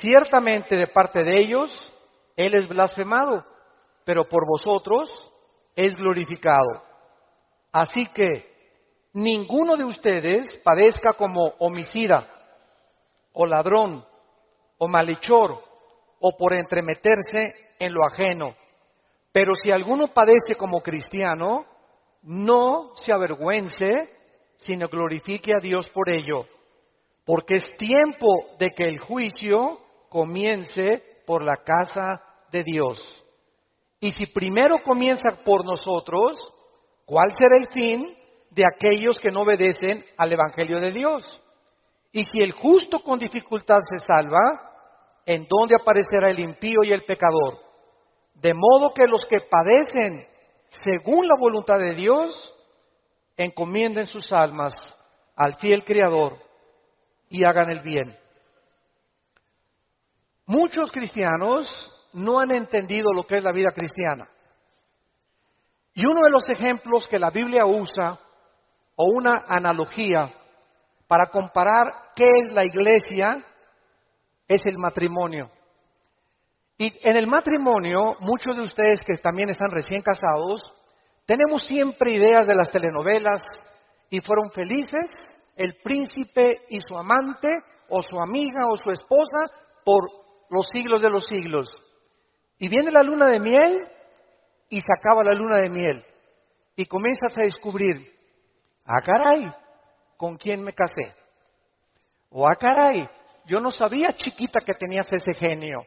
Ciertamente de parte de ellos, Él es blasfemado, pero por vosotros es glorificado. Así que ninguno de ustedes padezca como homicida, o ladrón, o malhechor, o por entremeterse en lo ajeno. Pero si alguno padece como cristiano, no se avergüence, sino glorifique a Dios por ello. Porque es tiempo de que el juicio comience por la casa de Dios. Y si primero comienza por nosotros, ¿cuál será el fin de aquellos que no obedecen al Evangelio de Dios? Y si el justo con dificultad se salva, ¿en dónde aparecerá el impío y el pecador? De modo que los que padecen según la voluntad de Dios, encomienden sus almas al fiel Creador y hagan el bien. Muchos cristianos no han entendido lo que es la vida cristiana. Y uno de los ejemplos que la Biblia usa, o una analogía, para comparar qué es la iglesia, es el matrimonio. Y en el matrimonio, muchos de ustedes que también están recién casados, tenemos siempre ideas de las telenovelas, y fueron felices el príncipe y su amante, o su amiga, o su esposa, por los siglos de los siglos. Y viene la luna de miel, y se acaba la luna de miel. Y comienzas a descubrir, caray, ¿con quién me casé? O caray, yo no sabía, chiquita, que tenías ese genio.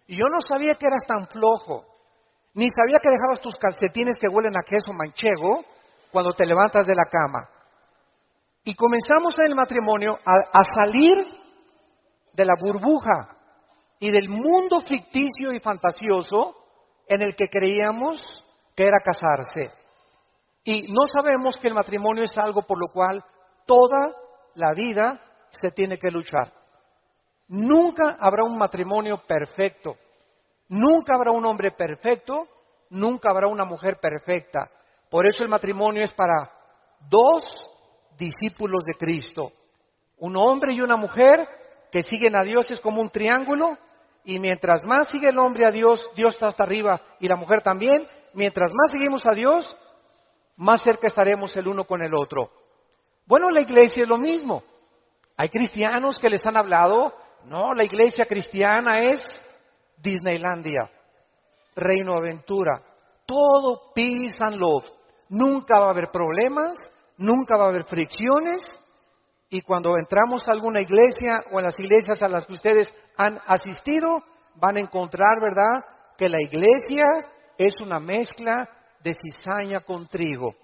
Y yo no sabía que eras tan flojo. Ni sabía que dejabas tus calcetines que huelen a queso manchego cuando te levantas de la cama. Y comenzamos en el matrimonio a salir de la burbuja y del mundo ficticio y fantasioso en el que creíamos que era casarse. Y no sabemos que el matrimonio es algo por lo cual toda la vida se tiene que luchar. Nunca habrá un matrimonio perfecto. Nunca habrá un hombre perfecto. Nunca habrá una mujer perfecta. Por eso el matrimonio es para dos discípulos de Cristo. Un hombre y una mujer que siguen a Dios, es como un triángulo. Y mientras más sigue el hombre a Dios, Dios está hasta arriba y la mujer también. Mientras más seguimos a Dios, más cerca estaremos el uno con el otro. Bueno, la iglesia es lo mismo. Hay cristianos que les han hablado, no, la iglesia cristiana es Disneylandia, Reino Aventura, todo peace and love. Nunca va a haber problemas, nunca va a haber fricciones. Y cuando entramos a alguna iglesia o en las iglesias a las que ustedes han asistido, van a encontrar, ¿verdad?, que la iglesia es una mezcla de cizaña con trigo.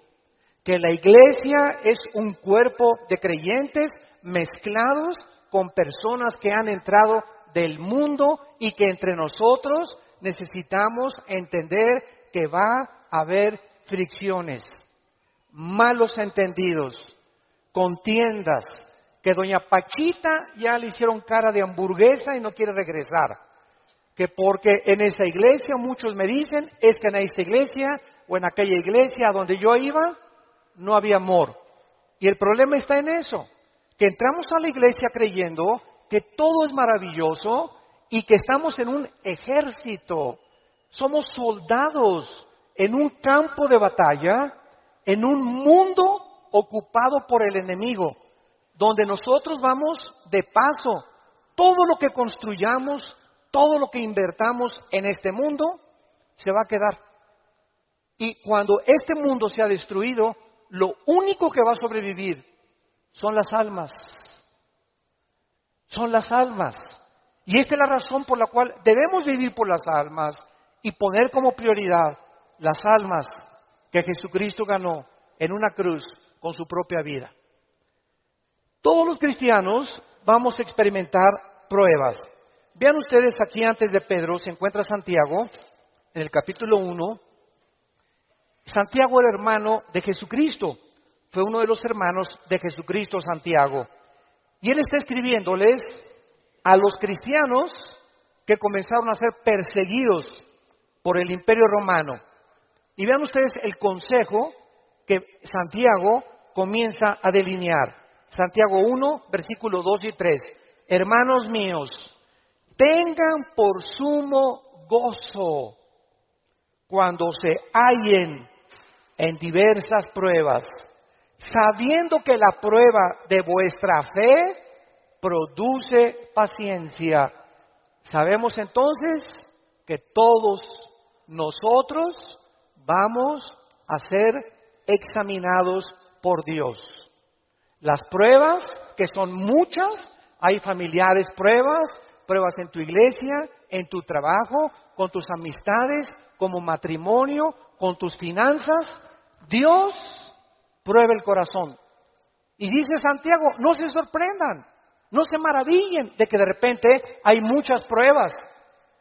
Que la iglesia es un cuerpo de creyentes mezclados con personas que han entrado del mundo y que entre nosotros necesitamos entender que va a haber fricciones, malos entendidos, contiendas, que doña Pachita ya le hicieron cara de hamburguesa y no quiere regresar. Que porque en esa iglesia, muchos me dicen, es que en esta iglesia o en aquella iglesia a donde yo iba, no había amor. Y el problema está en eso, que entramos a la iglesia creyendo que todo es maravilloso y que estamos en un ejército. Somos soldados en un campo de batalla, en un mundo ocupado por el enemigo, donde nosotros vamos de paso. Todo lo que construyamos, todo lo que invertamos en este mundo, se va a quedar. Y cuando este mundo sea destruido, lo único que va a sobrevivir son las almas. Son las almas. Y esta es la razón por la cual debemos vivir por las almas y poner como prioridad las almas que Jesucristo ganó en una cruz con su propia vida. Todos los cristianos vamos a experimentar pruebas. Vean ustedes aquí antes de Pedro se encuentra Santiago en el capítulo 1. Santiago era hermano de Jesucristo. Fue uno de los hermanos de Jesucristo, Santiago. Y él está escribiéndoles a los cristianos que comenzaron a ser perseguidos por el Imperio Romano. Y vean ustedes el consejo que Santiago comienza a delinear. Santiago 1, versículos 2 y 3. Hermanos míos, tengan por sumo gozo cuando se hallen en diversas pruebas, sabiendo que la prueba de vuestra fe produce paciencia. Sabemos entonces que todos nosotros vamos a ser examinados por Dios. Las pruebas, que son muchas, hay familiares pruebas en tu iglesia, en tu trabajo, con tus amistades, como matrimonio, con tus finanzas. Dios prueba el corazón. Y dice Santiago, no se sorprendan, no se maravillen de que de repente hay muchas pruebas.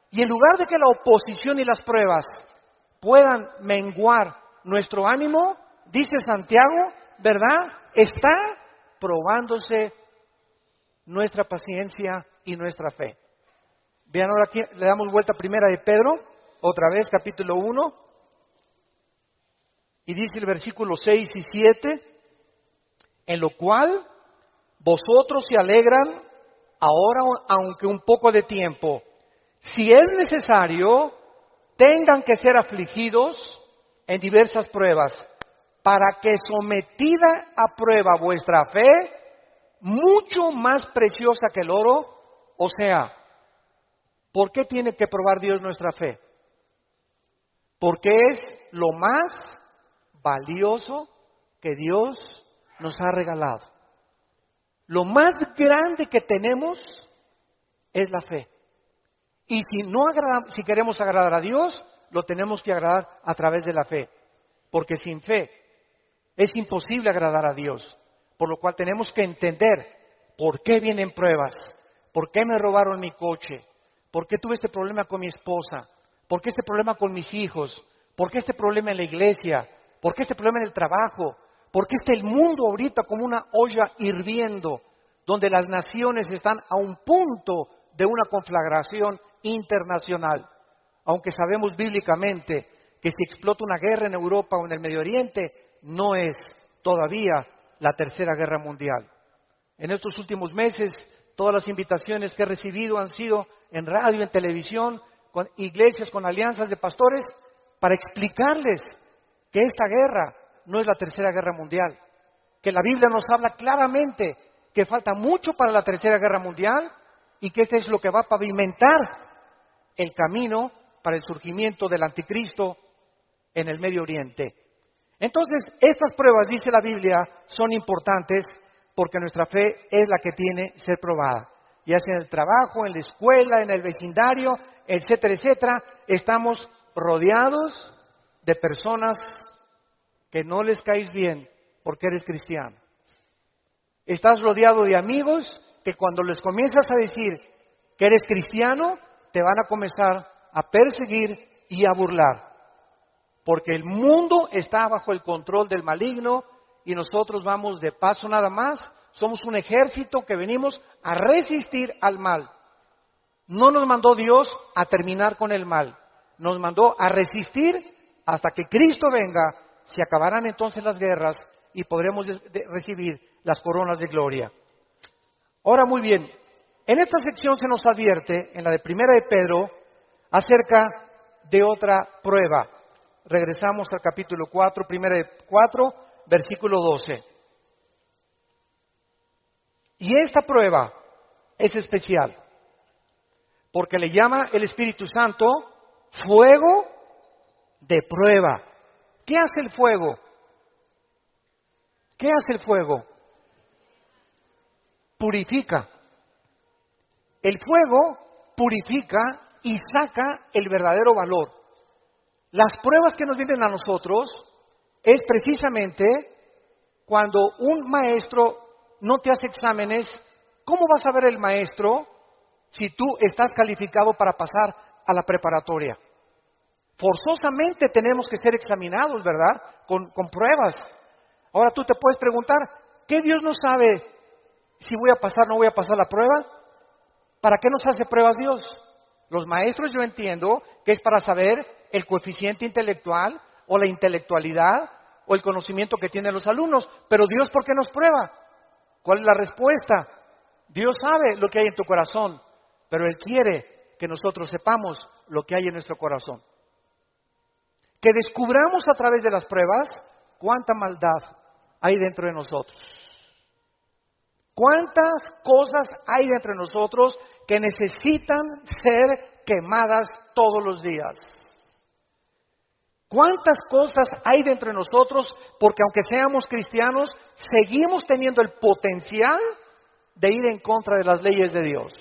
Y en lugar de que la oposición y las pruebas puedan menguar nuestro ánimo, dice Santiago, ¿verdad? Está probándose nuestra paciencia y nuestra fe. Vean ahora aquí, le damos vuelta a primera de Pedro, otra vez, capítulo 1. Y dice el versículo 6 y 7, en lo cual vosotros se alegran ahora, aunque un poco de tiempo, si es necesario, tengan que ser afligidos en diversas pruebas, para que sometida a prueba vuestra fe, mucho más preciosa que el oro, o sea, ¿por qué tiene que probar Dios nuestra fe? Porque es lo más valioso que Dios nos ha regalado. Lo más grande que tenemos es la fe. Y si queremos agradar a Dios, lo tenemos que agradar a través de la fe. Porque sin fe es imposible agradar a Dios. Por lo cual tenemos que entender por qué vienen pruebas, por qué me robaron mi coche, por qué tuve este problema con mi esposa, por qué este problema con mis hijos, por qué este problema en la iglesia, por qué este problema en el trabajo, por qué está el mundo ahorita como una olla hirviendo, donde las naciones están a un punto de una conflagración internacional. Aunque sabemos bíblicamente que si explota una guerra en Europa o en el Medio Oriente, no es todavía la tercera guerra mundial. En estos últimos meses, todas las invitaciones que he recibido han sido en radio, en televisión, con iglesias, con alianzas de pastores, para explicarles que esta guerra no es la tercera guerra mundial, que la Biblia nos habla claramente que falta mucho para la tercera guerra mundial y que este es lo que va a pavimentar el camino para el surgimiento del anticristo en el Medio Oriente. Entonces, estas pruebas, dice la Biblia, son importantes porque nuestra fe es la que tiene que ser probada. Ya sea en el trabajo, en la escuela, en el vecindario, etcétera, etcétera, estamos rodeados de personas que no les caes bien porque eres cristiano. Estás rodeado de amigos que cuando les comienzas a decir que eres cristiano, te van a comenzar a perseguir y a burlar. Porque el mundo está bajo el control del maligno y nosotros vamos de paso nada más. Somos un ejército que venimos a resistir al mal. No nos mandó Dios a terminar con el mal. Nos mandó a resistir hasta que Cristo venga. Se acabarán entonces las guerras y podremos recibir las coronas de gloria. Ahora muy bien, en esta sección se nos advierte, en la de Primera de Pedro, acerca de otra prueba. Regresamos al capítulo 4, Primera de 4, versículo 12. Y esta prueba es especial, porque le llama el Espíritu Santo fuego de prueba. ¿Qué hace el fuego? ¿Qué hace el fuego? Purifica. El fuego purifica y saca el verdadero valor. Las pruebas que nos vienen a nosotros es precisamente cuando un maestro no te hace exámenes. ¿Cómo va a saber el maestro si tú estás calificado para pasar a la preparatoria? Forzosamente tenemos que ser examinados, ¿verdad? Con pruebas. Ahora tú te puedes preguntar, ¿qué Dios no sabe si voy a pasar o no voy a pasar la prueba? ¿Para qué nos hace pruebas Dios? Los maestros, yo entiendo que es para saber el coeficiente intelectual o la intelectualidad o el conocimiento que tienen los alumnos. Pero Dios, ¿por qué nos prueba? ¿Cuál es la respuesta? Dios sabe lo que hay en tu corazón. pero Él quiere que nosotros sepamos lo que hay en nuestro corazón. Que descubramos a través de las pruebas cuánta maldad hay dentro de nosotros. Cuántas cosas hay dentro de nosotros que necesitan ser quemadas todos los días. ¿Cuántas cosas hay dentro de nosotros? Porque aunque seamos cristianos, seguimos teniendo el potencial de ir en contra de las leyes de Dios.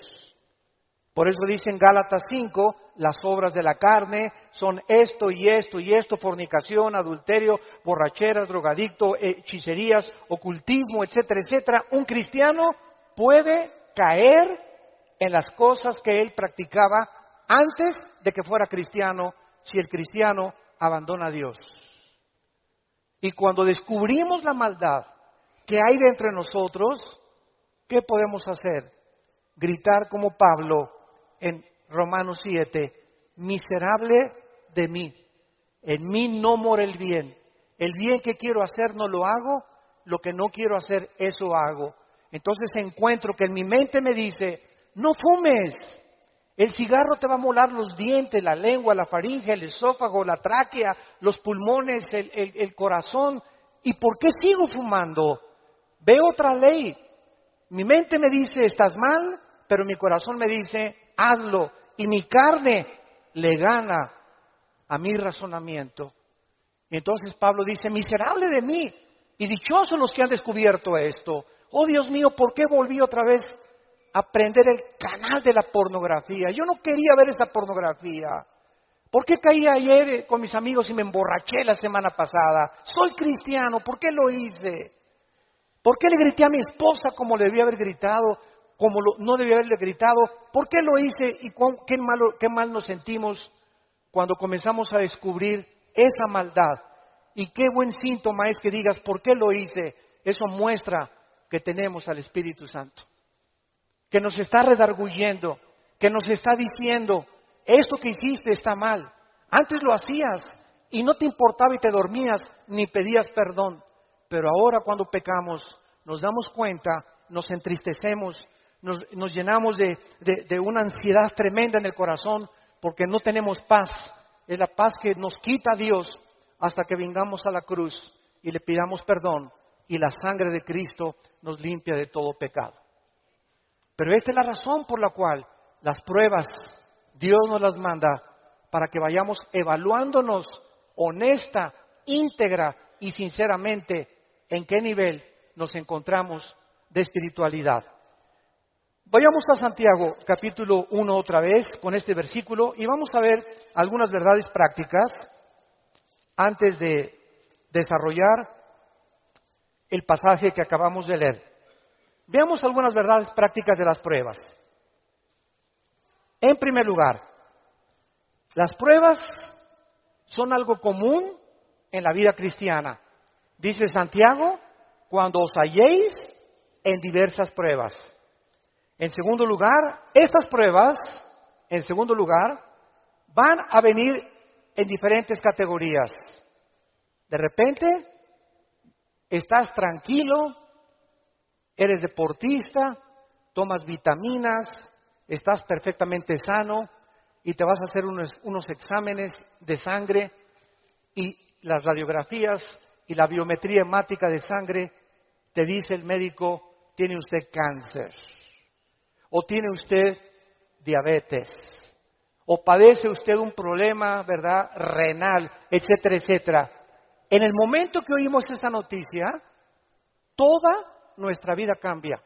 Por eso dice en Gálatas 5, las obras de la carne son esto y esto y esto: fornicación, adulterio, borracheras, drogadicto, hechicerías, ocultismo, etcétera, etcétera. Un cristiano puede caer en las cosas que él practicaba antes de que fuera cristiano, si el cristiano abandona a Dios. Y cuando descubrimos la maldad que hay dentro de nosotros, ¿qué podemos hacer? Gritar como Pablo en Romanos 7, miserable de mí, en mí no mora el bien que quiero hacer no lo hago, lo que no quiero hacer eso hago. Entonces encuentro que en mi mente me dice, no fumes, el cigarro te va a molar los dientes, la lengua, la faringe, el esófago, la tráquea, los pulmones, el corazón. ¿Y por qué sigo fumando? Veo otra ley. Mi mente me dice, estás mal, pero mi corazón me dice, hazlo. Y mi carne le gana a mi razonamiento. Y entonces Pablo dice, miserable de mí, y dichosos los que han descubierto esto. Oh Dios mío, ¿por qué volví otra vez a prender el canal de la pornografía? Yo no quería ver esa pornografía. ¿Por qué caí ayer con mis amigos y me emborraché la semana pasada? Soy cristiano, ¿por qué lo hice? ¿Por qué le grité a mi esposa como le debía haber gritado, no debía haberle gritado? ¿Por qué lo hice? Y qué mal nos sentimos cuando comenzamos a descubrir esa maldad. Y qué buen síntoma es que digas, ¿por qué lo hice? Eso muestra que tenemos al Espíritu Santo, que nos está redarguyendo, que nos está diciendo, esto que hiciste está mal. Antes lo hacías y no te importaba y te dormías ni pedías perdón. Pero ahora cuando pecamos nos damos cuenta, nos entristecemos, nos llenamos de una ansiedad tremenda en el corazón porque no tenemos paz. Es la paz que nos quita Dios hasta que vengamos a la cruz y le pidamos perdón y la sangre de Cristo nos limpia de todo pecado. Pero esta es la razón por la cual las pruebas Dios nos las manda, para que vayamos evaluándonos honesta, íntegra y sinceramente en qué nivel nos encontramos de espiritualidad. Vayamos a Santiago capítulo 1 otra vez con este versículo y vamos a ver algunas verdades prácticas antes de desarrollar el pasaje que acabamos de leer. Veamos algunas verdades prácticas de las pruebas. En primer lugar, las pruebas son algo común en la vida cristiana. Dice Santiago, cuando os halléis en diversas pruebas. En segundo lugar, estas pruebas, van a venir en diferentes categorías. De repente, estás tranquilo, eres deportista, tomas vitaminas, estás perfectamente sano y te vas a hacer unos exámenes de sangre y las radiografías y la biometría hemática de sangre te dice el médico, tiene usted cáncer, o tiene usted diabetes, o padece usted un problema, ¿verdad?, renal, etcétera, etcétera. En el momento que oímos esta noticia, toda nuestra vida cambia.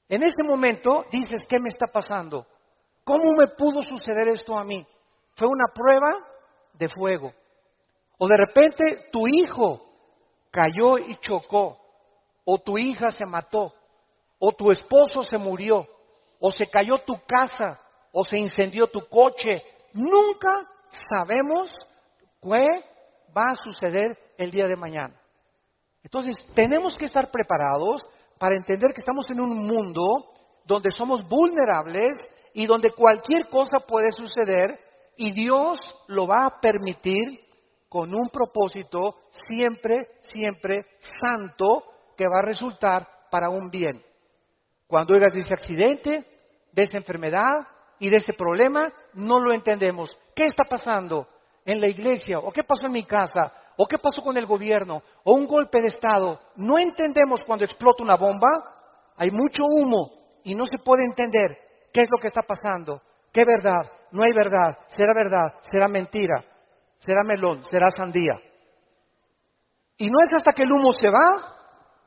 En ese momento dices, ¿qué me está pasando? ¿Cómo me pudo suceder esto a mí? Fue una prueba de fuego. O de repente tu hijo cayó y chocó, o tu hija se mató, o tu esposo se murió, o se cayó tu casa, o se incendió tu coche. Nunca sabemos qué va a suceder el día de mañana. Entonces, tenemos que estar preparados para entender que estamos en un mundo donde somos vulnerables y donde cualquier cosa puede suceder y Dios lo va a permitir con un propósito siempre, siempre santo que va a resultar para un bien. Cuando oigas de ese accidente, de esa enfermedad y de ese problema, no lo entendemos. ¿Qué está pasando en la iglesia? ¿O qué pasó en mi casa? ¿O qué pasó con el gobierno? ¿O un golpe de estado? No entendemos cuando explota una bomba. Hay mucho humo y no se puede entender qué es lo que está pasando. ¿Qué verdad? No hay verdad. ¿Será mentira? ¿Será melón? ¿Será sandía? Y no es hasta que el humo se va,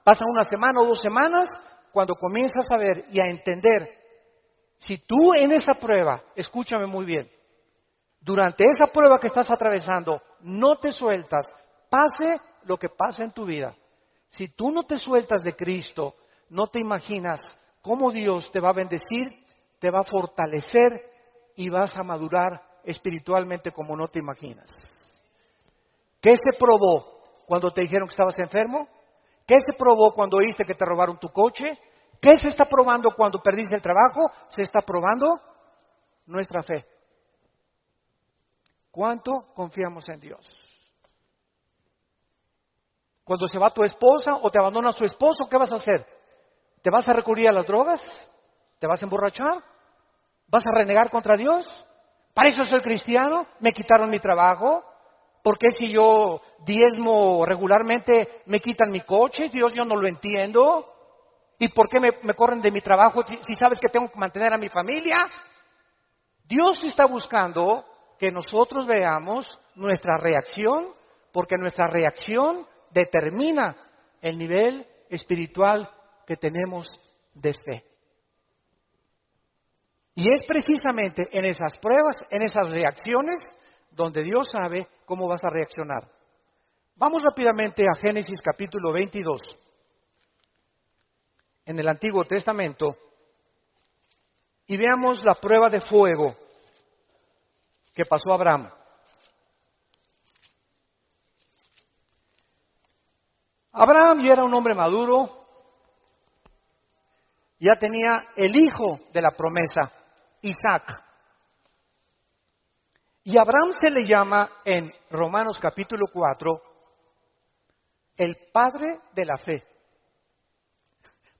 pasa una semana o 2 semanas, cuando comienzas a ver y a entender. Si tú en esa prueba, escúchame muy bien, durante esa prueba que estás atravesando, no te sueltas, pase lo que pase en tu vida. Si tú no te sueltas de Cristo, no te imaginas cómo Dios te va a bendecir, te va a fortalecer y vas a madurar espiritualmente como no te imaginas. ¿Qué se probó cuando te dijeron que estabas enfermo? ¿Qué se probó cuando oíste que te robaron tu coche? ¿Qué se está probando cuando perdiste el trabajo? Se está probando nuestra fe. ¿Cuánto confiamos en Dios? Cuando se va tu esposa o te abandona su esposo, ¿qué vas a hacer? ¿Te vas a recurrir a las drogas? ¿Te vas a emborrachar? ¿Vas a renegar contra Dios? ¿Para eso soy cristiano? ¿Me quitaron mi trabajo? ¿Por qué si yo diezmo regularmente me quitan mi coche? Dios, yo no lo entiendo. ¿Y por qué me corren de mi trabajo si sabes que tengo que mantener a mi familia? Dios está buscando que nosotros veamos nuestra reacción, porque nuestra reacción determina el nivel espiritual que tenemos de fe. Y es precisamente en esas pruebas, en esas reacciones, donde Dios sabe cómo vas a reaccionar. Vamos rápidamente a Génesis capítulo 22. En el Antiguo Testamento, y veamos la prueba de fuego que pasó a Abraham. Abraham ya era un hombre maduro, ya tenía el hijo de la promesa, Isaac. Y a Abraham se le llama en Romanos capítulo 4 el padre de la fe.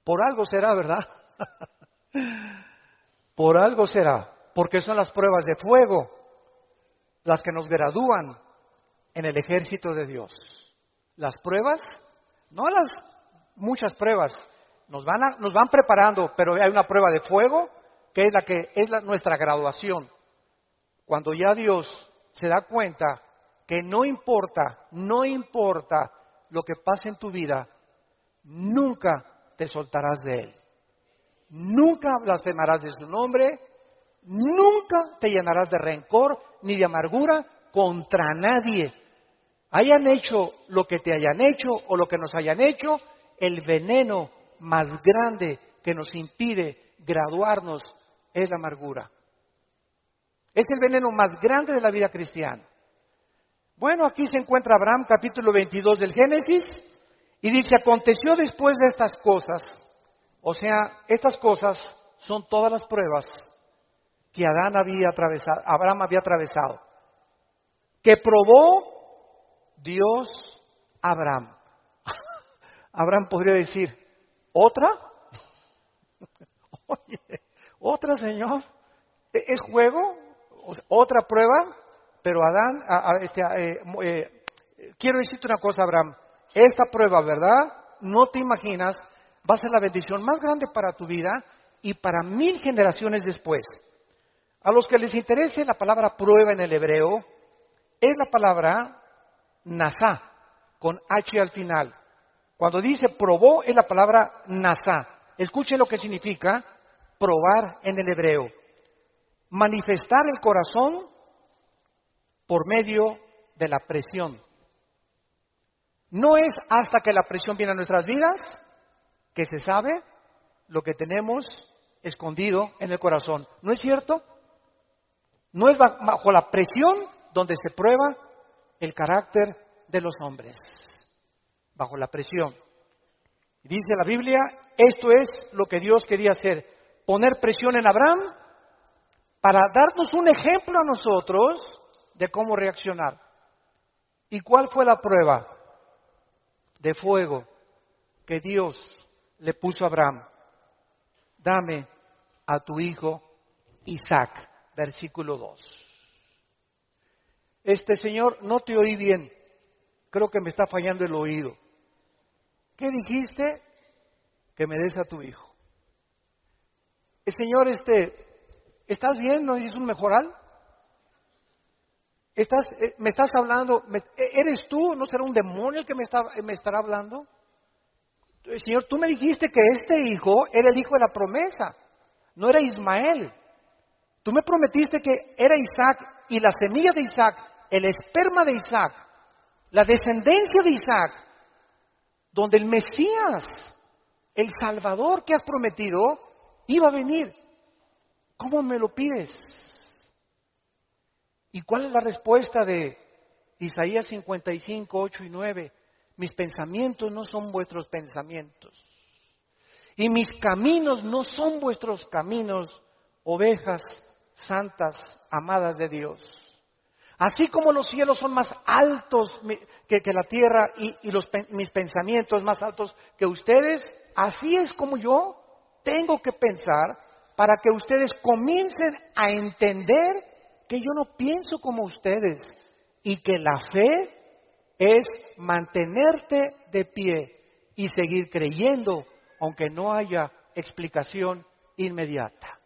Por algo será, ¿verdad? Por algo será, porque son las pruebas de fuego las que nos gradúan en el ejército de Dios. Las pruebas, no las muchas pruebas, nos van preparando, pero hay una prueba de fuego que es nuestra graduación. Cuando ya Dios se da cuenta que no importa lo que pase en tu vida, nunca te soltarás de Él. Nunca blasfemarás de su nombre, nunca te llenarás de rencor ni de amargura contra nadie. Hayan hecho lo que te hayan hecho o lo que nos hayan hecho, el veneno más grande que nos impide graduarnos es la amargura. Es el veneno más grande de la vida cristiana. Bueno, aquí se encuentra Abraham, capítulo 22 del Génesis, y dice, aconteció después de estas cosas, o sea, estas cosas son todas las pruebas que Abraham había atravesado, que probó Dios a Abraham. Abraham podría decir, ¿otra? Oye, ¿otra, Señor? ¿Es juego? ¿Otra prueba? Pero quiero decirte una cosa, Abraham. Esta prueba, ¿verdad? No te imaginas, va a ser la bendición más grande para tu vida y para 1000 generaciones después. A los que les interese la palabra prueba en el hebreo, es la palabra nasá, con H al final. Cuando dice probó, es la palabra nasá. Escuchen lo que significa probar en el hebreo. Manifestar el corazón por medio de la presión. No es hasta que la presión viene a nuestras vidas que se sabe lo que tenemos escondido en el corazón. ¿No es cierto? No es bajo la presión donde se prueba el carácter de los hombres. Bajo la presión. Dice la Biblia, esto es lo que Dios quería hacer. Poner presión en Abraham para darnos un ejemplo a nosotros de cómo reaccionar. ¿Y cuál fue la prueba de fuego que Dios le puso a Abraham? Dame a tu hijo Isaac. Versículo 2. Señor, no te oí bien. Creo que me está fallando el oído. ¿Qué dijiste? Que me des a tu hijo. Señor, ¿estás bien? ¿No dices un mejoral? ¿Me estás hablando? ¿Eres tú? ¿No será un demonio el que me estará hablando? Señor, tú me dijiste que este hijo era el hijo de la promesa, no era Ismael. Tú me prometiste que era Isaac y la semilla de Isaac, el esperma de Isaac, la descendencia de Isaac, donde el Mesías, el Salvador que has prometido, iba a venir. ¿Cómo me lo pides? ¿Y cuál es la respuesta de Isaías 55, 8 y 9? Mis pensamientos no son vuestros pensamientos, y mis caminos no son vuestros caminos, ovejas santas, amadas de Dios. Así como los cielos son más altos que la tierra y mis pensamientos más altos que ustedes, así es como yo tengo que pensar para que ustedes comiencen a entender que yo no pienso como ustedes y que la fe es mantenerte de pie y seguir creyendo aunque no haya explicación inmediata.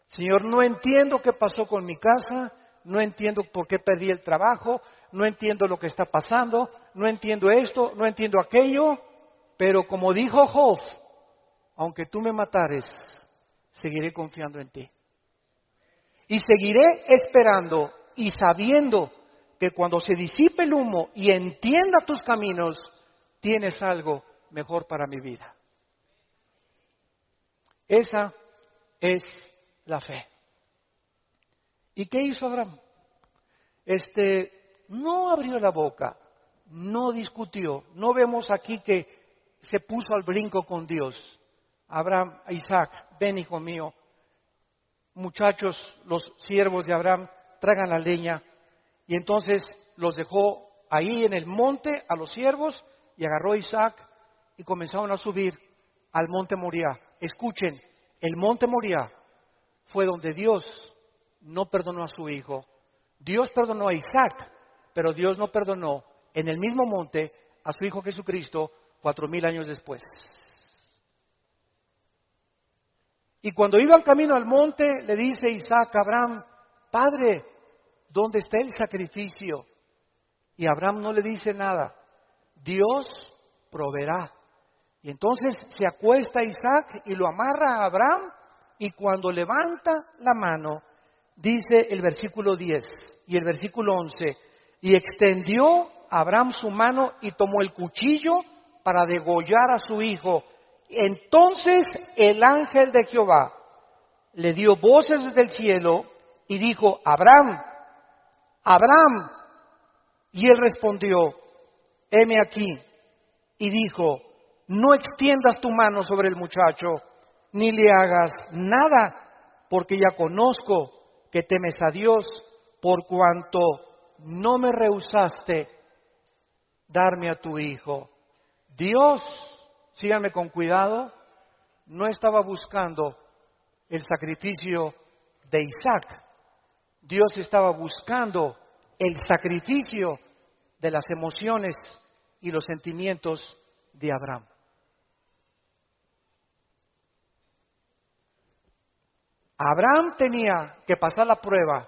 Señor, no entiendo qué pasó con mi casa, no entiendo por qué perdí el trabajo, no entiendo lo que está pasando, no entiendo esto, no entiendo aquello, pero como dijo Job, aunque tú me matares, seguiré confiando en ti. Y seguiré esperando y sabiendo que cuando se disipe el humo y entienda tus caminos, tienes algo mejor para mi vida. Esa es la fe. ¿Y qué hizo Abraham? No abrió la boca, no discutió. No vemos aquí que se puso al brinco con Dios. Abraham, Isaac, ven hijo mío. Muchachos, los siervos de Abraham, traigan la leña. Y entonces los dejó ahí en el monte a los siervos y agarró a Isaac y comenzaron a subir al monte Moriah. Escuchen, el monte Moriah fue donde Dios no perdonó a su hijo. Dios perdonó a Isaac, pero Dios no perdonó en el mismo monte a su hijo Jesucristo 4000 años después. Y cuando iban camino al monte, le dice Isaac a Abraham, Padre, ¿dónde está el sacrificio? Y Abraham no le dice nada. Dios proveerá. Y entonces se acuesta Isaac y lo amarra a Abraham, y cuando levanta la mano, dice el versículo 10 y el versículo 11, y extendió Abraham su mano y tomó el cuchillo para degollar a su hijo. Entonces el ángel de Jehová le dio voces desde el cielo y dijo, Abraham, Abraham. Y él respondió, heme aquí. Y dijo, no extiendas tu mano sobre el muchacho, ni le hagas nada, porque ya conozco que temes a Dios, por cuanto no me rehusaste darme a tu hijo. Dios, síganme con cuidado, no estaba buscando el sacrificio de Isaac. Dios estaba buscando el sacrificio de las emociones y los sentimientos de Abraham. Abraham tenía que pasar la prueba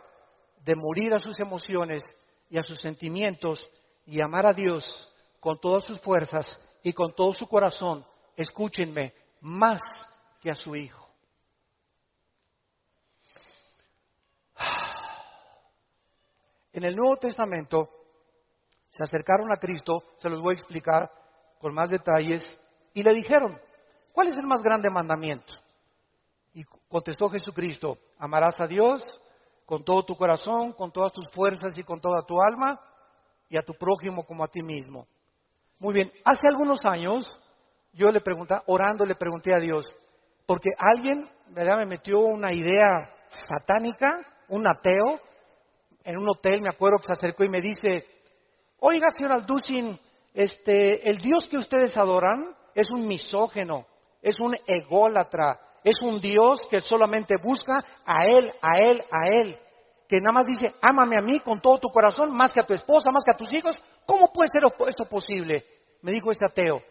de morir a sus emociones y a sus sentimientos y amar a Dios con todas sus fuerzas y con todo su corazón, escúchenme, más que a su hijo. En el Nuevo Testamento se acercaron a Cristo, se los voy a explicar con más detalles, y le dijeron, ¿cuál es el más grande mandamiento? Y contestó Jesucristo, amarás a Dios con todo tu corazón, con todas tus fuerzas y con toda tu alma, y a tu prójimo como a ti mismo. Muy bien, hace algunos años yo le pregunté, orando le pregunté a Dios, porque alguien me metió una idea satánica, un ateo, en un hotel me acuerdo que se acercó y me dice, oiga señor Alducin, el Dios que ustedes adoran es un misógeno, es un ególatra, es un Dios que solamente busca a Él, a Él, a Él. Que nada más dice, ámame a mí con todo tu corazón, más que a tu esposa, más que a tus hijos. ¿Cómo puede ser esto posible? Me dijo este ateo.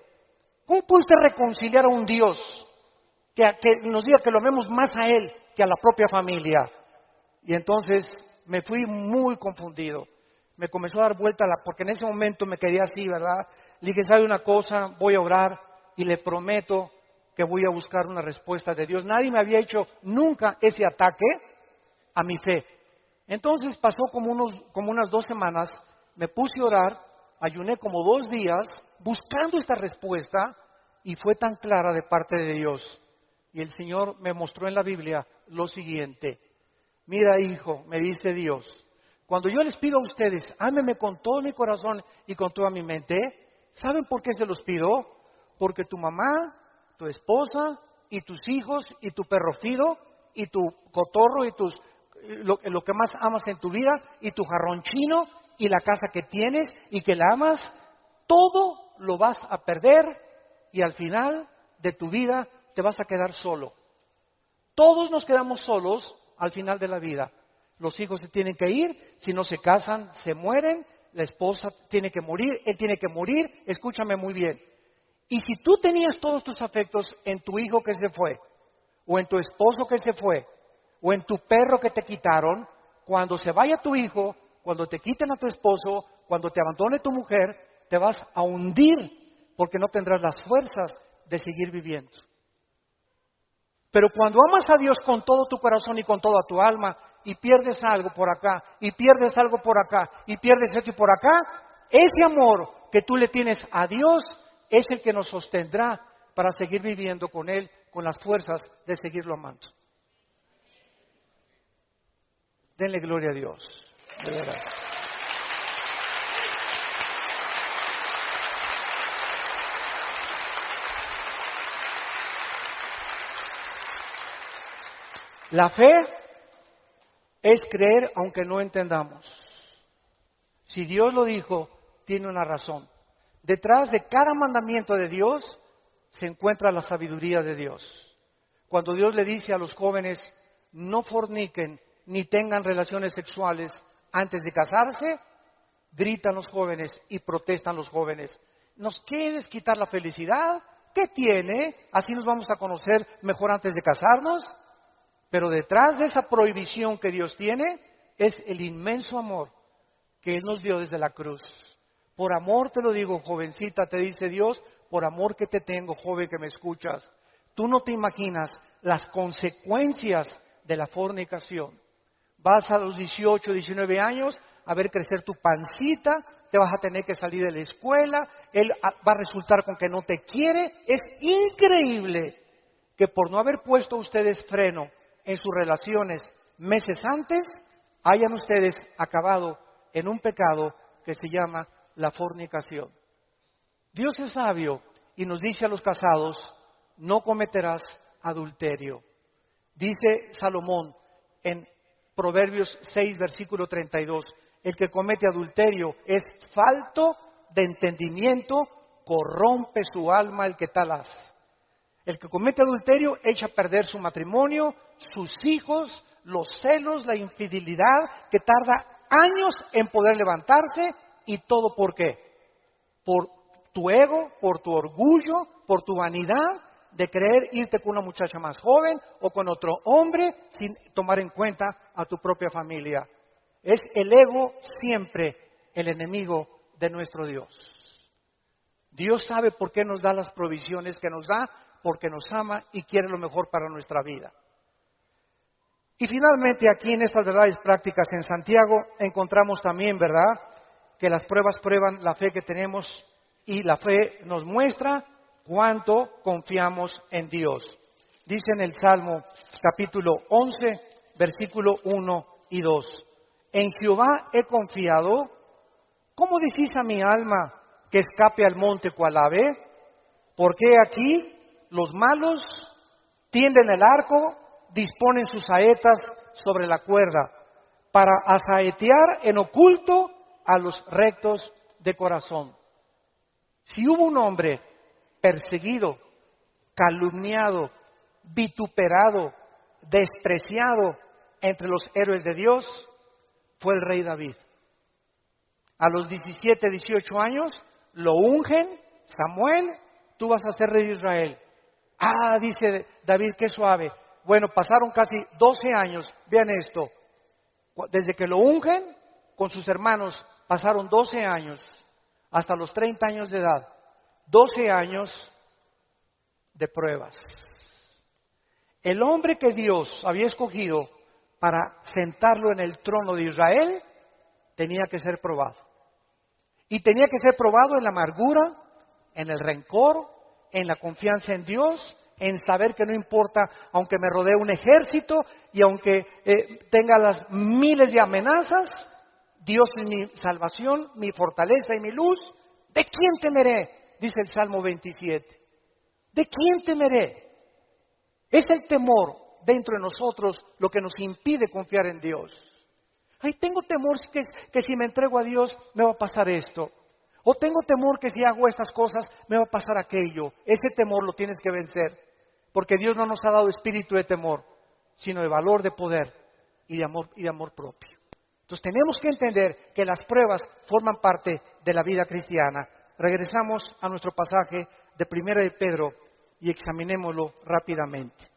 ¿Cómo puede usted reconciliar a un Dios que nos diga que lo amemos más a Él que a la propia familia? Y entonces me fui muy confundido. Me comenzó a dar vuelta, porque en ese momento me quedé así, ¿verdad? Le dije, ¿sabe una cosa? Voy a orar y le prometo que voy a buscar una respuesta de Dios. Nadie me había hecho nunca ese ataque a mi fe. Entonces pasó como unas 2 semanas, me puse a orar, ayuné como 2 días buscando esta respuesta y fue tan clara de parte de Dios. Y el Señor me mostró en la Biblia lo siguiente. Mira, hijo, me dice Dios, cuando yo les pido a ustedes, ámenme con todo mi corazón y con toda mi mente, ¿saben por qué se los pido? Porque tu mamá, tu esposa y tus hijos y tu perro fido y tu cotorro y lo que más amas en tu vida y tu jarrón chino y la casa que tienes y que la amas, todo lo vas a perder y al final de tu vida te vas a quedar solo. Todos nos quedamos solos al final de la vida. Los hijos se tienen que ir, si no se casan, se mueren, la esposa tiene que morir, él tiene que morir, escúchame muy bien. Y si tú tenías todos tus afectos en tu hijo que se fue, o en tu esposo que se fue, o en tu perro que te quitaron, cuando se vaya tu hijo, cuando te quiten a tu esposo, cuando te abandone tu mujer, te vas a hundir porque no tendrás las fuerzas de seguir viviendo. Pero cuando amas a Dios con todo tu corazón y con toda tu alma, y pierdes algo por acá, y pierdes algo por acá, y pierdes esto y por acá, ese amor que tú le tienes a Dios es el que nos sostendrá para seguir viviendo con Él, con las fuerzas de seguirlo amando. Denle gloria a Dios. De verdad. La fe es creer aunque no entendamos. Si Dios lo dijo, tiene una razón. Detrás de cada mandamiento de Dios se encuentra la sabiduría de Dios. Cuando Dios le dice a los jóvenes, no forniquen ni tengan relaciones sexuales antes de casarse, gritan los jóvenes y protestan los jóvenes. ¿Nos quieres quitar la felicidad? ¿Qué tiene? ¿Así nos vamos a conocer mejor antes de casarnos? Pero detrás de esa prohibición que Dios tiene es el inmenso amor que Él nos dio desde la cruz. Por amor te lo digo, jovencita, te dice Dios, por amor que te tengo, joven que me escuchas. Tú no te imaginas las consecuencias de la fornicación. Vas a los 18, 19 años a ver crecer tu pancita, te vas a tener que salir de la escuela, él va a resultar con que no te quiere. Es increíble que por no haber puesto ustedes freno en sus relaciones meses antes, hayan ustedes acabado en un pecado que se llama la fornicación. Dios es sabio y nos dice a los casados, no cometerás adulterio. Dice Salomón en Proverbios 6, versículo 32, el que comete adulterio es falto de entendimiento, corrompe su alma el que tal hace. El que comete adulterio echa a perder su matrimonio, sus hijos, los celos, la infidelidad, que tarda años en poder levantarse. ¿Y todo por qué? Por tu ego, por tu orgullo, por tu vanidad de querer irte con una muchacha más joven o con otro hombre sin tomar en cuenta a tu propia familia. Es el ego siempre el enemigo de nuestro Dios. Dios sabe por qué nos da las provisiones que nos da, porque nos ama y quiere lo mejor para nuestra vida. Y finalmente aquí en estas verdades prácticas en Santiago encontramos también, ¿verdad?, que las pruebas prueban la fe que tenemos y la fe nos muestra cuánto confiamos en Dios. Dice en el Salmo capítulo 11, versículo 1 y 2. En Jehová he confiado. ¿Cómo decís a mi alma que escape al monte cual ave? Porque aquí los malos tienden el arco, disponen sus saetas sobre la cuerda, para asaetear en oculto a los rectos de corazón. Si hubo un hombre perseguido calumniado, vituperado, despreciado entre los héroes de Dios, fue el rey David. A los 17, 18 años, lo ungen, Samuel, tú vas a ser rey de Israel. Ah, dice David, qué suave. Bueno, pasaron casi 12 años, vean esto, desde que lo ungen con sus hermanos, pasaron 12 años, hasta los 30 años de edad, 12 años de pruebas. El hombre que Dios había escogido para sentarlo en el trono de Israel, tenía que ser probado. Y tenía que ser probado en la amargura, en el rencor, en la confianza en Dios, en saber que no importa, aunque me rodee un ejército y aunque tenga las miles de amenazas, Dios es mi salvación, mi fortaleza y mi luz. ¿De quién temeré? Dice el Salmo 27. ¿De quién temeré? Es el temor dentro de nosotros lo que nos impide confiar en Dios. Ay, tengo temor que si me entrego a Dios me va a pasar esto. O tengo temor que si hago estas cosas me va a pasar aquello. Ese temor lo tienes que vencer. Porque Dios no nos ha dado espíritu de temor, sino de valor, de poder y de amor propio. Entonces tenemos que entender que las pruebas forman parte de la vida cristiana. Regresamos a nuestro pasaje de 1 de Pedro y examinémoslo rápidamente.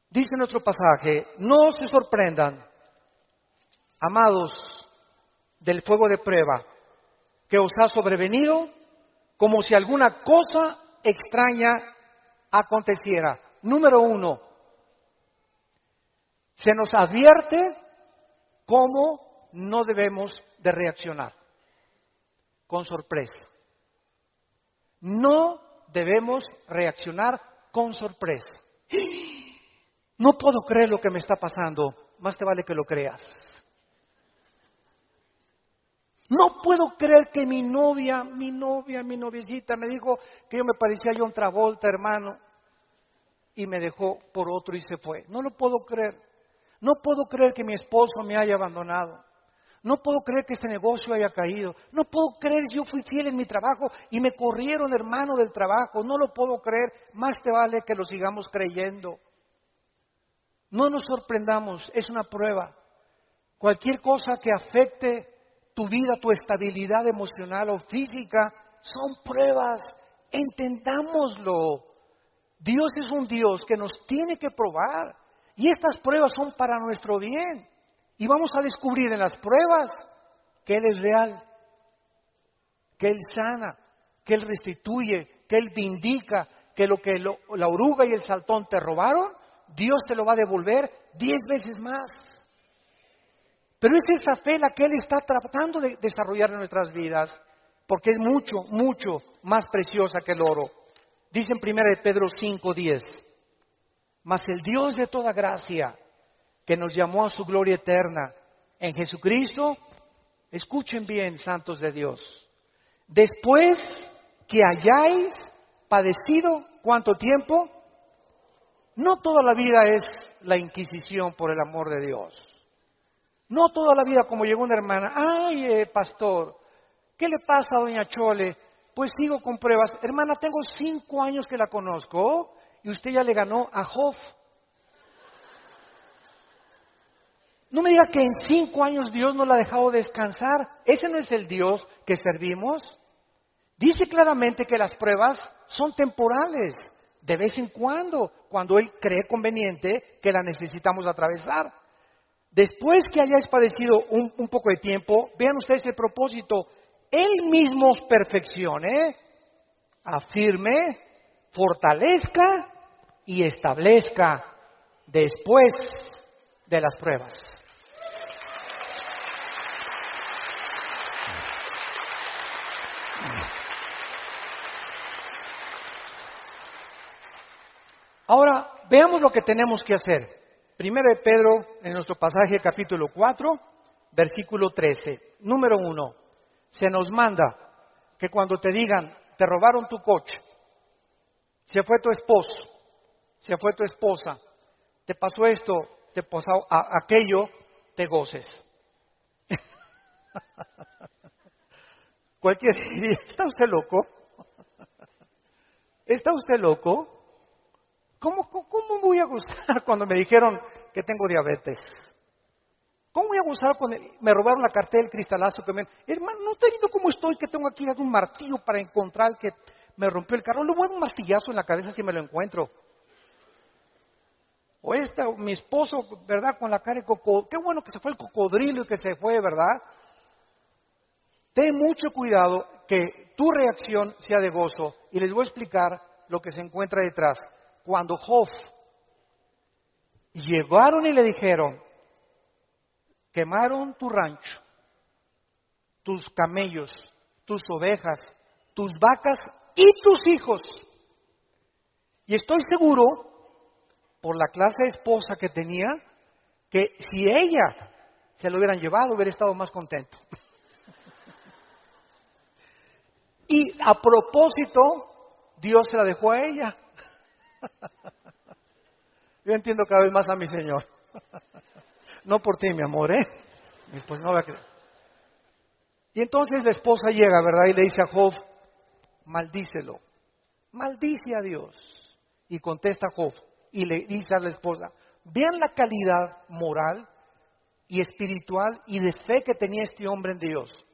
Dice nuestro pasaje, no se sorprendan, amados, del fuego de prueba que os ha sobrevenido, como si alguna cosa extraña aconteciera. Número 1, se nos advierte cómo no debemos de reaccionar, con sorpresa. No debemos reaccionar con sorpresa. No puedo creer lo que me está pasando, más te vale que lo creas. No puedo creer que mi noviecita me dijo que yo me parecía a John Travolta, hermano, y me dejó por otro y se fue. No lo puedo creer. No puedo creer que mi esposo me haya abandonado. No puedo creer que este negocio haya caído. No puedo creer que yo fui fiel en mi trabajo y me corrieron, hermano, del trabajo. No lo puedo creer. Más te vale que lo sigamos creyendo. No nos sorprendamos, es una prueba. Cualquier cosa que afecte tu vida, tu estabilidad emocional o física, son pruebas. Entendámoslo. Dios es un Dios que nos tiene que probar. Y estas pruebas son para nuestro bien. Y vamos a descubrir en las pruebas que Él es real, que Él sana, que Él restituye, que Él vindica, que lo que la oruga y el saltón te robaron, Dios te lo va a devolver 10 veces más. Pero es esa fe la que Él está tratando de desarrollar en nuestras vidas, porque es mucho, mucho más preciosa que el oro. Dice en 1 de Pedro 5:10, mas el Dios de toda gracia, que nos llamó a su gloria eterna en Jesucristo, escuchen bien, santos de Dios, después que hayáis padecido, ¿cuánto tiempo? No toda la vida es la Inquisición por el amor de Dios. No toda la vida como llegó una hermana, ay, pastor, ¿qué le pasa a doña Chole? Pues sigo con pruebas. Hermana, tengo 5 años que la conozco y usted ya le ganó a Job. No me diga que en 5 años Dios no la ha dejado descansar. Ese no es el Dios que servimos. Dice claramente que las pruebas son temporales, de vez en cuando Él cree conveniente que la necesitamos atravesar. Después que hayáis padecido un poco de tiempo, vean ustedes el propósito, Él mismo os perfeccione, afirme, fortalezca y establezca después de las pruebas. Ahora, veamos lo que tenemos que hacer. Primero de Pedro, en nuestro pasaje capítulo 4, versículo 13. Número 1, se nos manda que cuando te digan, te robaron tu coche, se fue tu esposo, se fue tu esposa, te pasó esto, te pasó aquello, te goces. Cualquier diría, ¿está usted loco? ¿Está usted loco? ¿Cómo me voy a gustar cuando me dijeron que tengo diabetes? ¿Cómo voy a gustar cuando me robaron la cartera, el cristalazo que me... Hermano, ¿no está viendo cómo estoy? Que tengo aquí un martillo para encontrar el que me rompió el carro. Le voy a dar un martillazo en la cabeza si me lo encuentro. O mi esposo, ¿verdad? Con la cara de cocodrilo. Qué bueno que se fue el cocodrilo y que se fue, ¿verdad? Ten mucho cuidado que tu reacción sea de gozo. Y les voy a explicar lo que se encuentra detrás. Cuando Job llegaron y le dijeron, quemaron tu rancho, tus camellos, tus ovejas, tus vacas y tus hijos. Y estoy seguro, por la clase de esposa que tenía, que si ella se lo hubieran llevado, hubiera estado más contento. Y a propósito, Dios se la dejó a ella. Yo entiendo cada vez más a mi Señor. No por ti, mi amor, ¿eh? Mi esposa no va a creer. Y entonces la esposa llega, ¿verdad? Y le dice a Job, maldícelo. Maldice a Dios. Y contesta Job y le dice a la esposa, vean la calidad moral y espiritual y de fe que tenía este hombre en Dios.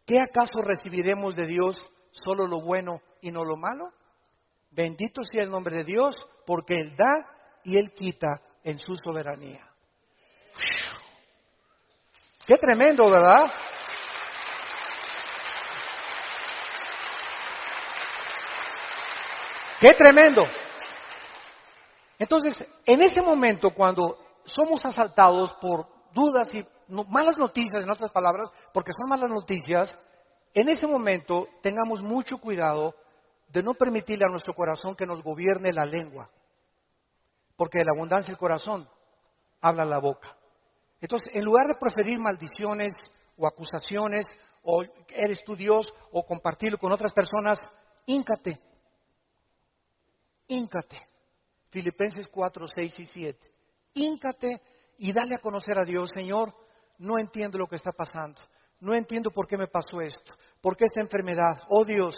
¿Qué acaso recibiremos de Dios solo lo bueno y no lo malo? Bendito sea el nombre de Dios, porque Él da y Él quita en su soberanía. Qué tremendo, ¿verdad? Qué tremendo. Entonces, en ese momento, cuando somos asaltados por dudas y malas noticias, en otras palabras, porque son malas noticias, en ese momento tengamos mucho cuidado de no permitirle a nuestro corazón que nos gobierne la lengua, porque de la abundancia del corazón habla la boca. Entonces, en lugar de preferir maldiciones o acusaciones, o eres tú Dios, o compartirlo con otras personas, híncate. Filipenses 4, 6 y 7. Híncate y dale a conocer a Dios, Señor, no entiendo lo que está pasando. No entiendo por qué me pasó esto. ¿Por qué esta enfermedad? Oh Dios,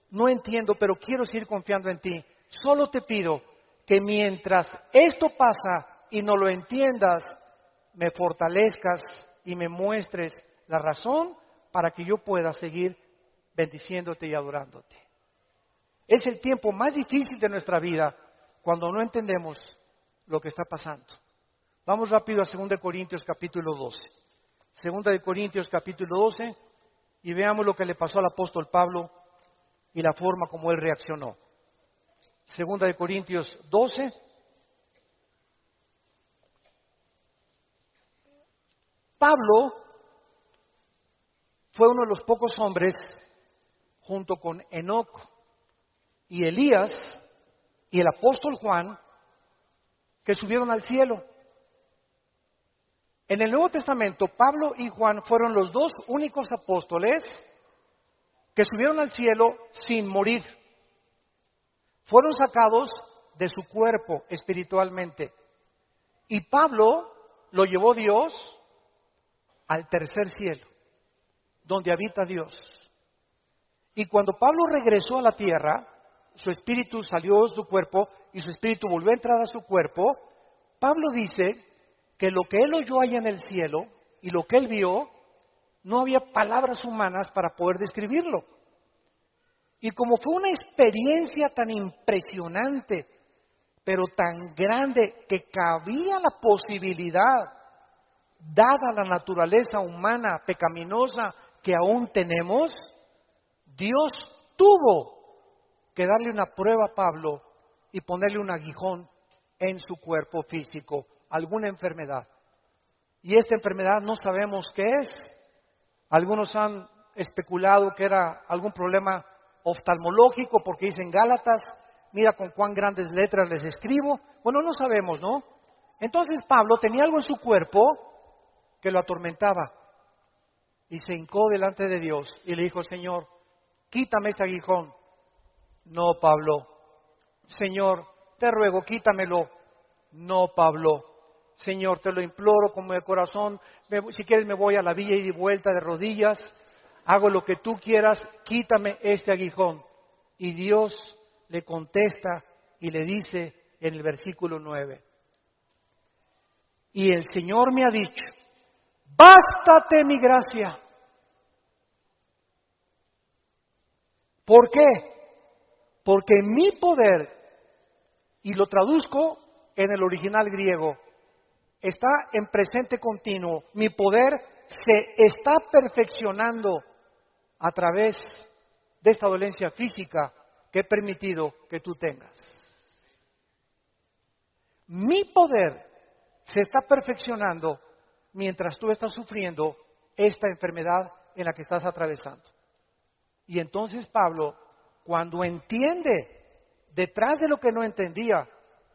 no entiendo, pero quiero seguir confiando en ti. Solo te pido que mientras esto pasa y no lo entiendas, me fortalezcas y me muestres la razón para que yo pueda seguir bendiciéndote y adorándote. Es el tiempo más difícil de nuestra vida cuando no entendemos lo que está pasando. Vamos rápido a 2 Corintios capítulo 12. 2 Corintios capítulo 12 y veamos lo que le pasó al apóstol Pablo y la forma como él reaccionó. 2 Corintios 12. Pablo fue uno de los pocos hombres, junto con Enoc y Elías y el apóstol Juan, que subieron al cielo. En el Nuevo Testamento, Pablo y Juan fueron los dos únicos apóstoles que subieron al cielo sin morir. Fueron sacados de su cuerpo espiritualmente. Y Pablo lo llevó Dios al tercer cielo, donde habita Dios. Y cuando Pablo regresó a la tierra, su espíritu salió de su cuerpo y su espíritu volvió a entrar a su cuerpo. Pablo dice que lo que él oyó allá en el cielo y lo que él vio, no había palabras humanas para poder describirlo. Y como fue una experiencia tan impresionante, pero tan grande, que cabía la posibilidad, dada la naturaleza humana pecaminosa que aún tenemos, Dios tuvo que darle una prueba a Pablo y ponerle un aguijón en su cuerpo físico, alguna enfermedad. Y esta enfermedad no sabemos qué es. Algunos han especulado que era algún problema oftalmológico, porque dicen Gálatas, mira con cuán grandes letras les escribo. Bueno, no sabemos, ¿no? Entonces Pablo tenía algo en su cuerpo que lo atormentaba y se hincó delante de Dios y le dijo, Señor, quítame este aguijón. No, Pablo. Señor, te ruego, quítamelo. No, Pablo. Señor, te lo imploro como de corazón. Si quieres me voy a la villa y de vuelta de rodillas. Hago lo que tú quieras. Quítame este aguijón. Y Dios le contesta y le dice en el versículo 9, y el Señor me ha dicho, bástate mi gracia. ¿Por qué? Porque mi poder, y lo traduzco en el original griego, está en presente continuo. Mi poder se está perfeccionando a través de esta dolencia física que he permitido que tú tengas. Mi poder se está perfeccionando mientras tú estás sufriendo esta enfermedad en la que estás atravesando. Y entonces Pablo, cuando entiende detrás de lo que no entendía,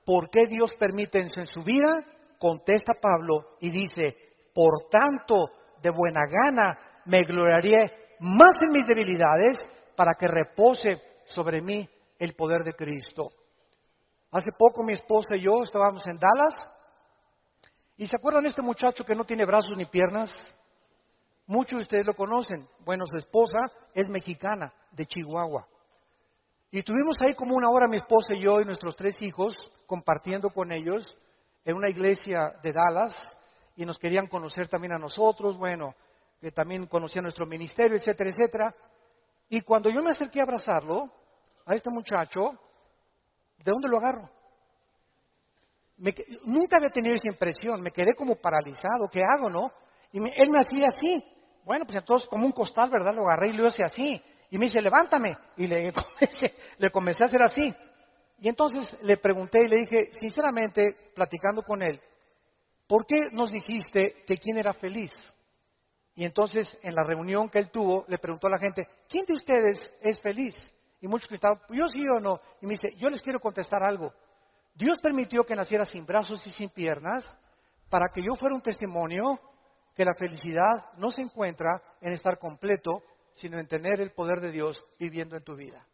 por qué Dios permite eso en su vida, contesta Pablo y dice, por tanto, de buena gana me gloriaré más en mis debilidades para que repose sobre mí el poder de Cristo. Hace poco mi esposa y yo estábamos en Dallas y ¿se acuerdan de este muchacho que no tiene brazos ni piernas? Muchos de ustedes lo conocen. Bueno, su esposa es mexicana, de Chihuahua. Y estuvimos ahí como una hora mi esposa y yo y nuestros 3 hijos compartiendo con ellos en una iglesia de Dallas y nos querían conocer también a nosotros, bueno, que también conocían nuestro ministerio, etcétera, etcétera. Y cuando yo me acerqué a abrazarlo, a este muchacho, ¿de dónde lo agarro? Nunca había tenido esa impresión, me quedé como paralizado, ¿qué hago, no? Y él me hacía así, bueno, pues entonces como un costal, ¿verdad? Lo agarré y lo hice así. Y me dice, levántame. Y le comencé a hacer así. Y entonces le pregunté y le dije, sinceramente, platicando con él, ¿por qué nos dijiste que quién era feliz? Y entonces, en la reunión que él tuvo, le preguntó a la gente, ¿quién de ustedes es feliz? Y muchos que estaban, yo sí o no. Y me dice, yo les quiero contestar algo. Dios permitió que naciera sin brazos y sin piernas para que yo fuera un testimonio que la felicidad no se encuentra en estar completo, sino en tener el poder de Dios viviendo en tu vida.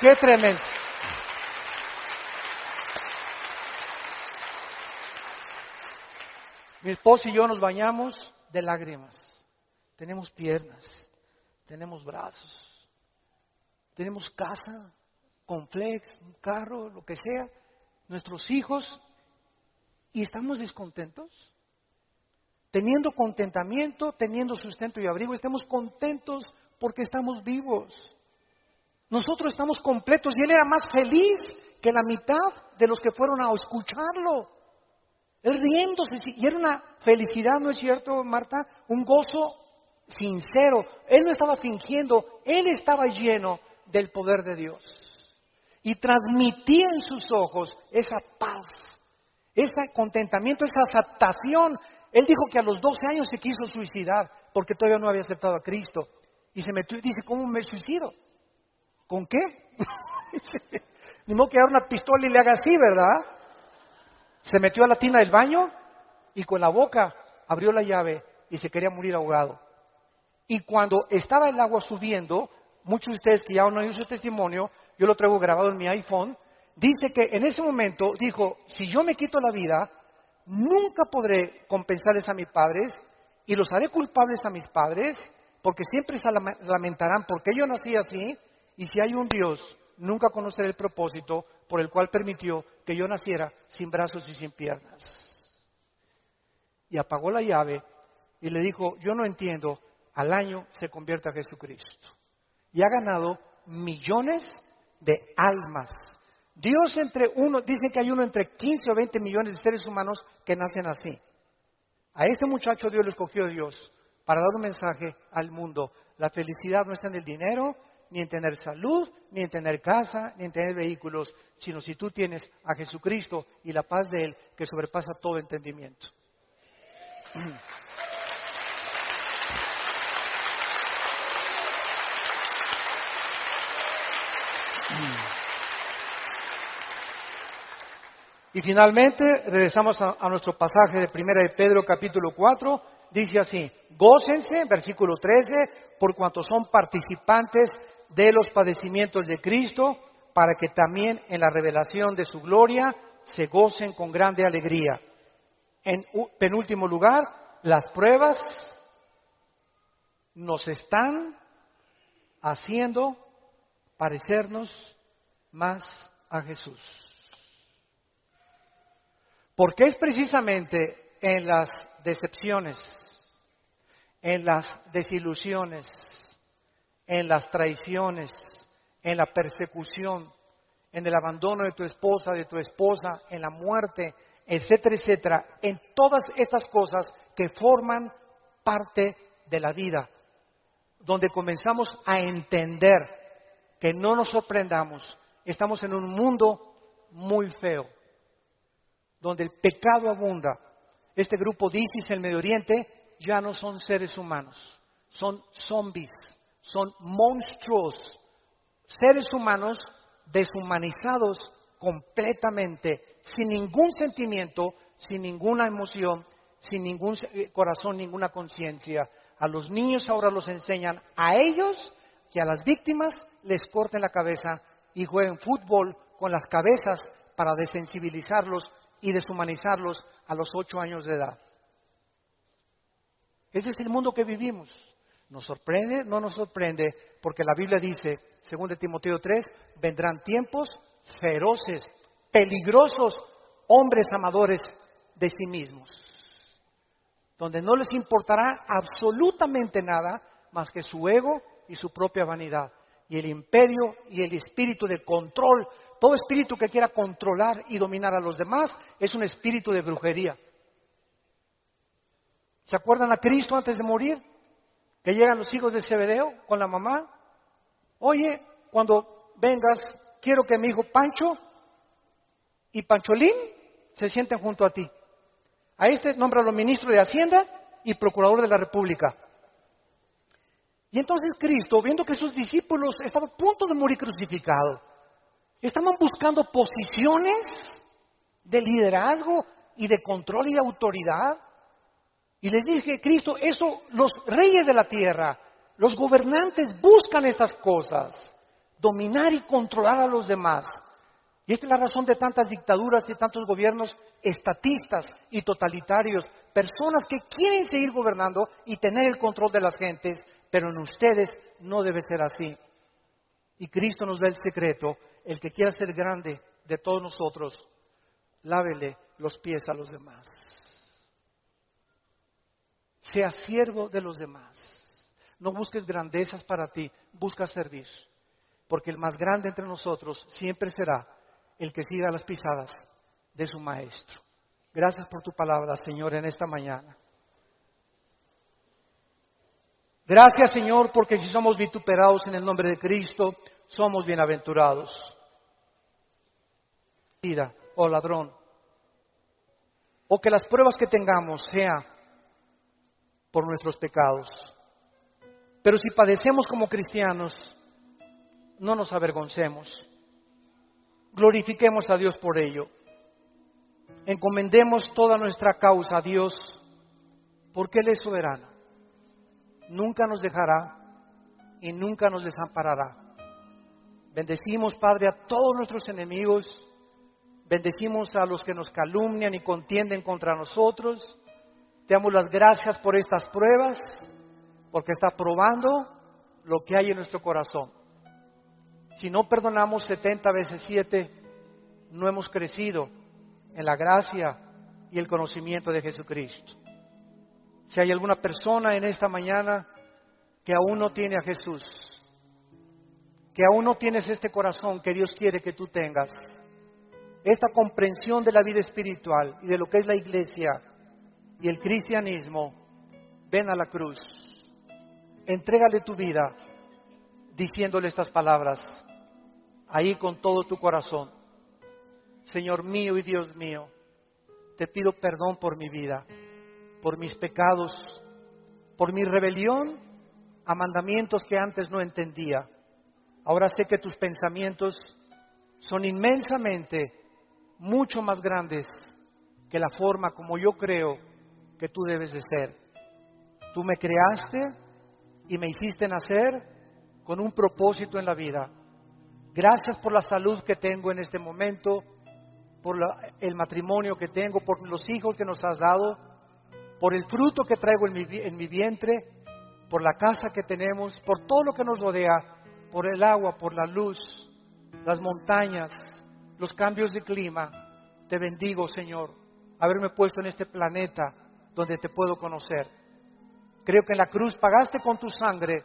¡Qué tremendo! Mi esposa y yo nos bañamos de lágrimas. Tenemos piernas, tenemos brazos, tenemos casa, con flex, un carro, lo que sea, nuestros hijos, y estamos descontentos. Teniendo contentamiento, teniendo sustento y abrigo, estamos contentos porque estamos vivos. Nosotros estamos completos y él era más feliz que la mitad de los que fueron a escucharlo. Él riéndose, y era una felicidad, ¿no es cierto, Marta? Un gozo sincero. Él no estaba fingiendo, él estaba lleno del poder de Dios. Y transmitía en sus ojos esa paz, ese contentamiento, esa aceptación. Él dijo que a los 12 años se quiso suicidar porque todavía no había aceptado a Cristo. Y se metió y dice, ¿cómo me suicido? ¿Con qué? Ni modo que agarre una pistola y le haga así, ¿verdad? Se metió a la tina del baño y con la boca abrió la llave y se quería morir ahogado. Y cuando estaba el agua subiendo, muchos de ustedes que ya no oído su testimonio, yo lo traigo grabado en mi iPhone, dice que en ese momento dijo, si yo me quito la vida, nunca podré compensarles a mis padres y los haré culpables a mis padres porque siempre se lamentarán porque yo nací así y si hay un Dios, nunca conoceré el propósito por el cual permitió que yo naciera sin brazos y sin piernas. Y apagó la llave y le dijo, yo no entiendo, al año se convierte a Jesucristo. Y ha ganado millones de almas. Dios dicen que hay uno entre 15 o 20 millones de seres humanos que nacen así. A este muchacho Dios lo escogió Dios para dar un mensaje al mundo. La felicidad no está en el dinero, ni en tener salud, ni en tener casa, ni en tener vehículos, sino si tú tienes a Jesucristo y la paz de Él que sobrepasa todo entendimiento. Y finalmente regresamos a nuestro pasaje de 1 de Pedro capítulo 4, dice así, gócense, versículo 13, por cuanto son participantes de los padecimientos de Cristo, para que también en la revelación de su gloria se gocen con grande alegría. En penúltimo lugar, las pruebas nos están haciendo parecernos más a Jesús. Porque es precisamente en las decepciones, en las desilusiones, en las traiciones, en la persecución, en el abandono de tu esposa, en la muerte, etcétera, etcétera, en todas estas cosas que forman parte de la vida, donde comenzamos a entender que no nos sorprendamos, estamos en un mundo muy feo, donde el pecado abunda. Este grupo de ISIS en el Medio Oriente ya no son seres humanos, son zombies, son monstruos, seres humanos deshumanizados completamente, sin ningún sentimiento, sin ninguna emoción, sin ningún corazón, ninguna conciencia. A los niños ahora los enseñan a ellos que a las víctimas les corten la cabeza y jueguen fútbol con las cabezas para desensibilizarlos y deshumanizarlos a los 8 años de edad. Ese es el mundo que vivimos. ¿Nos sorprende? No nos sorprende, porque la Biblia dice, 2 Timoteo 3, vendrán tiempos feroces, peligrosos, hombres amadores de sí mismos, donde no les importará absolutamente nada más que su ego y su propia vanidad. Y el imperio y el espíritu de control, todo espíritu que quiera controlar y dominar a los demás, es un espíritu de brujería. ¿Se acuerdan a Cristo antes de morir? Que llegan los hijos de Zebedeo con la mamá. Oye, cuando vengas, quiero que mi hijo Pancho y Pancholín se sienten junto a ti. A este nómbralo ministro de Hacienda y procurador de la República. Y entonces Cristo, viendo que sus discípulos estaban a punto de morir crucificados, estaban buscando posiciones de liderazgo y de control y de autoridad. Y les dice Cristo, eso los reyes de la tierra, los gobernantes buscan estas cosas, dominar y controlar a los demás. Y esta es la razón de tantas dictaduras y tantos gobiernos estatistas y totalitarios, personas que quieren seguir gobernando y tener el control de las gentes, pero en ustedes no debe ser así. Y Cristo nos da el secreto, el que quiera ser grande de todos nosotros, lávele los pies a los demás. Sea siervo de los demás. No busques grandezas para ti, busca servir. Porque el más grande entre nosotros siempre será el que siga las pisadas de su maestro. Gracias por tu palabra, Señor, en esta mañana. Gracias, Señor, porque si somos vituperados en el nombre de Cristo, somos bienaventurados. Vida, oh ladrón. O que las pruebas que tengamos sean por nuestros pecados. Pero si padecemos como cristianos, no nos avergoncemos. Glorifiquemos a Dios por ello. Encomendemos toda nuestra causa a Dios, porque Él es soberano. Nunca nos dejará y nunca nos desamparará. Bendecimos, Padre, a todos nuestros enemigos. Bendecimos a los que nos calumnian y contienden contra nosotros. Te damos las gracias por estas pruebas, porque está probando lo que hay en nuestro corazón. Si no perdonamos 70 veces 7, no hemos crecido en la gracia y el conocimiento de Jesucristo. Si hay alguna persona en esta mañana que aún no tiene a Jesús, que aún no tienes este corazón que Dios quiere que tú tengas, esta comprensión de la vida espiritual y de lo que es la iglesia y el cristianismo, ven a la cruz, entrégale tu vida diciéndole estas palabras, ahí con todo tu corazón. Señor mío y Dios mío, te pido perdón por mi vida, por mis pecados, por mi rebelión a mandamientos que antes no entendía. Ahora sé que tus pensamientos son inmensamente mucho más grandes que la forma como yo creo que tú debes de ser. Tú me creaste y me hiciste nacer con un propósito en la vida. Gracias por la salud que tengo en este momento, por el matrimonio que tengo, por los hijos que nos has dado, por el fruto que traigo en mi vientre. por la casa que tenemos, por todo lo que nos rodea, por el agua, por la luz, las montañas, los cambios de clima. Te bendigo, Señor, haberme puesto en este planeta donde te puedo conocer. Creo que en la cruz pagaste con tu sangre